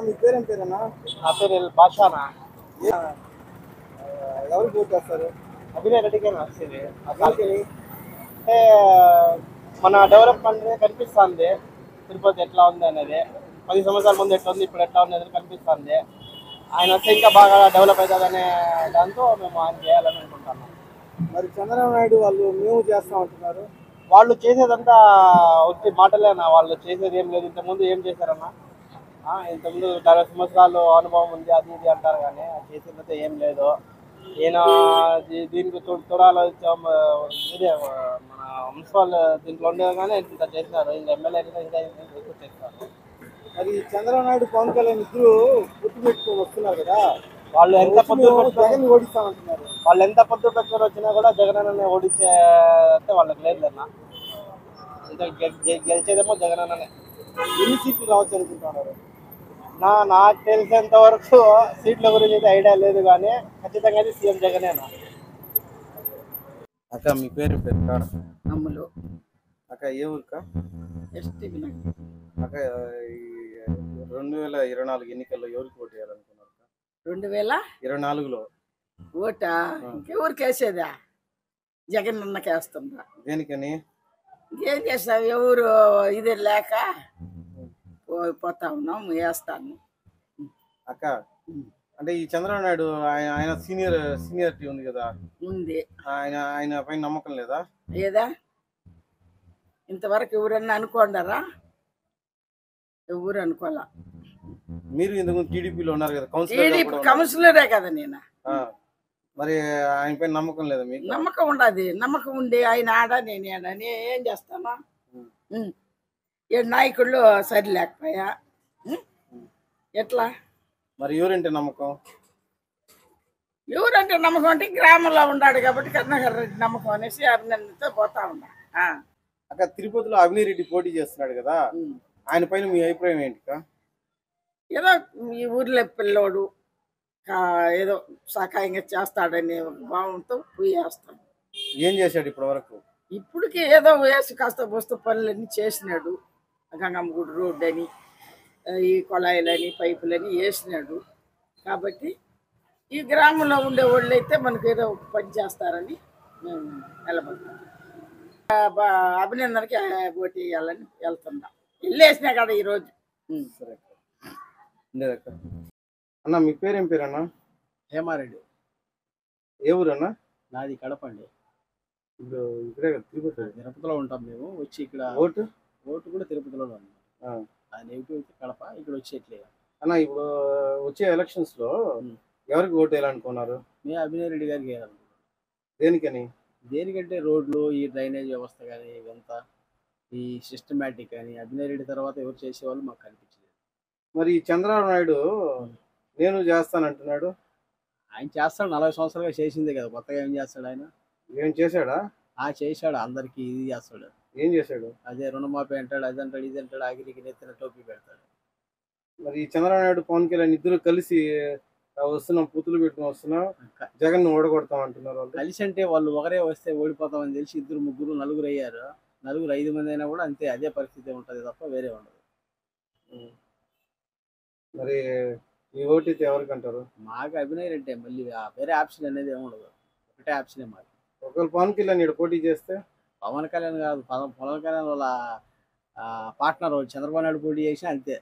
మీ పేరేం పేరన్నా? నా పేరు భాషానా. ఎవరు పూర్తి చేస్తారు? అభినయ్ రెడ్డికేనా వచ్చేది? అసలుకి అంటే మన డెవలప్మెంట్ కనిపిస్తుంది. తిరుపతి ఎట్లా ఉంది అనేది 10 సంవత్సరాల ముందు ఎట్లా ఉంది, ఇప్పుడు ఎట్లా ఉంది అనేది కనిపిస్తుంది. ఆయన వస్తే ఇంకా బాగా డెవలప్ అవుతుందనే దాంతో మేము ఆయన చేయాలని అనుకుంటున్నాం. మరి చంద్రబాబు నాయుడు వాళ్ళు మేము చేస్తామంటున్నారు. వాళ్ళు చేసేదంతా వచ్చి మాటలేనా? వాళ్ళు చేసేది ఏం లేదు. ఇంతకుముందు ఏం చేశారన్నా? ఇంతకుముందు 40 సంవత్సరాలు అనుభవం ఉంది అది ఇది అంటారు, కానీ చేసేదైతే ఏం లేదు. ఈయన దీనికి తోడాలోచం ఇదే మన మున్సిపల్ దీంట్లో ఉండేది, కానీ ఇంత చేసినారు. ఇంకా ఎమ్మెల్యే ఇంకా ఎక్కువ చేస్తారు. మరి చంద్రబాబు నాయుడు పవన్ కళ్యాణ్ ఇద్దరు గుర్తు పెట్టుకొని వస్తున్నారు కదా, వాళ్ళు ఎంత పొద్దు జగన్ ఓడిస్తామంటున్నారు. వాళ్ళు ఎంత పొద్దు పెట్టుకొని వచ్చినా కూడా జగన్ అన్ననే ఓడించే వాళ్ళకి లేదన్నా. ఇంకా గెలిచేదేమో జగన్ అన్ననే. ఎన్ని సీట్లు రావచ్చు అనుకుంటున్నారు? నాకు తెలిసేంత వరకు సీట్ల గురించి అయితే ఐడియా లేదు, కానీ ఖచ్చితంగా అయితే సీఎం జగనేనా. అక్క మీ పేరు అమ్ములు అక్క ఏ ఊరిక? అక్క 2024 ఎన్నికల్లో ఎవరికి ఓటు వేయాలనుకున్నారు? 2024లో ఓటా ఇంకెవరికి వేసేదా? జగన్ అన్నకి వేస్తుందా? దేనికని? ఇంకేం చేస్తావు, ఎవరు ఇది లేక పోతా ఉన్నాం, వేస్తాను. అక్క అంటే ఈ చంద్రబాబు నాయుడు ఆయన సీనియారిటీ ఉంది కదా, ఉంది. ఆయన పైన నమ్మకం లేదా? ఏదా ఇంతవరకు ఎవరన్నా అనుకోండారా? ఎవరు అనుకోవాలా. మీరు ఇంతకుముందు టీడీపీలో ఉన్నారు కదా, కౌన్సిలరే కదా నేను. మరి ఆయన పైన నమ్మకం లేదా మీకు? నమ్మకం ఉండదు. నమ్మకం ఉండి ఆయన ఆడ నేను ఏం చేస్తానా? నాయకుళ్ళు సరి లేకపోయా ఎట్లా? మరి ఎవరంటే నమ్మకం? ఎవరంటే నమ్మకం అంటే గ్రామంలో ఉన్నాడు కాబట్టి కరుణాకర్ రెడ్డి నమ్మకం అనేసి అభినందనతో పోతా ఉన్నా. అక్క తిరుపతిలో అభినయ్ రెడ్డి పోటీ చేస్తున్నాడు కదా, ఆయన పైన మీ అభిప్రాయం ఏంటి? ఏదో ఈ ఊర్లో పిల్లోడు ఏదో సహాయంగా చేస్తాడనే భావంతో పోయేస్తాడు. ఏం చేశాడు ఇప్పటి వరకు? ఇప్పటికి ఏదో వేసి కాస్త వస్తు పనులన్నీ చేసినాడు. గంగమ్మ గుడి రోడ్డు అని, ఈ కొళాయిలని, పైపులని వేసినాడు. కాబట్టి ఈ గ్రామంలో ఉండే వాళ్ళు అయితే మనకు ఏదో పని చేస్తారని మేము నిలబడతాం. అభినందనకి ఓటు వేయాలని వెళ్తున్నా. వెళ్ళేసినా కదా ఈరోజు. సరే అన్న మీ పేరేం పేరు అన్న? హేమారెడ్డి. ఏ ఊరు అన్న? నాది కడప అండి. ఇప్పుడు ఇక్కడే తిరుపతిలో ఉంటాం మేము. వచ్చి ఇక్కడ ఓటు కూడా తిరుపతిలోనే ఉంది. నెగిటివ్ కడప, ఇక్కడ వచ్చేట్లేదు అన్న. ఇప్పుడు వచ్చే ఎలక్షన్స్ లో ఎవరికి ఓటు వేయాలనుకున్నారు? మేము అభినయ్ రెడ్డి గారికి వేయాలనుకున్నాం. దేనికని? దేనికంటే రోడ్లు, ఈ డ్రైనేజ్ వ్యవస్థ కానీ, ఇవంతా ఈ సిస్టమేటిక్ కానీ అభినయ్ రెడ్డి తర్వాత ఎవరు చేసేవాళ్ళు మాకు కనిపించలేదు. మరి చంద్రబాబు నాయుడు నేను చేస్తానంటున్నాడు. ఆయన చేస్తాడు, 40 సంవత్సరాలుగా చేసిందే కదా, కొత్తగా ఏం చేస్తాడు ఆయన? ఏం చేశాడా? చేశాడు. అందరికి ఇది చేస్తాడు. ఏం చేశాడు? అదే రుణమాఫీ అంటాడు, అది అంటాడు, ఇది అంటాడు, ఆగిరికి నెత్తిన టోపీ పెడతాడు. మరి చంద్రబాబు నాయుడు పవన్ కళ్యాణ్ ఇద్దరు కలిసి వస్తున్నాం, పూతులు పెట్టుకుని వస్తున్నాం, జగన్ ఓడగొడతాం అంటున్నారు. కలిసి అంటే వాళ్ళు ఒకరే వస్తే ఓడిపోతామని తెలిసి 2, 3, 4 అయ్యారు. 4, 5 మంది అయినా కూడా అంతే, అదే పరిస్థితి ఉంటుంది తప్ప వేరే ఉండదు. మరి మీ ఓటు అయితే ఎవరికి అంటారు? మాకు అభినయ్ రెడ్డి. మళ్ళీ వేరే ఆప్షన్ అనేది ఏముండదు, ఒకటే ఆప్షనే మాకు. ఒకవేళ పవన్ కళ్యాణ్ ఇక్కడ పోటీ చేస్తే? పవన్ కళ్యాణ్ కాదు, పవన్ కళ్యాణ్ వాళ్ళ పార్ట్నర్ చంద్రబాబు నాయుడు పోటీ చేసినా అంతే.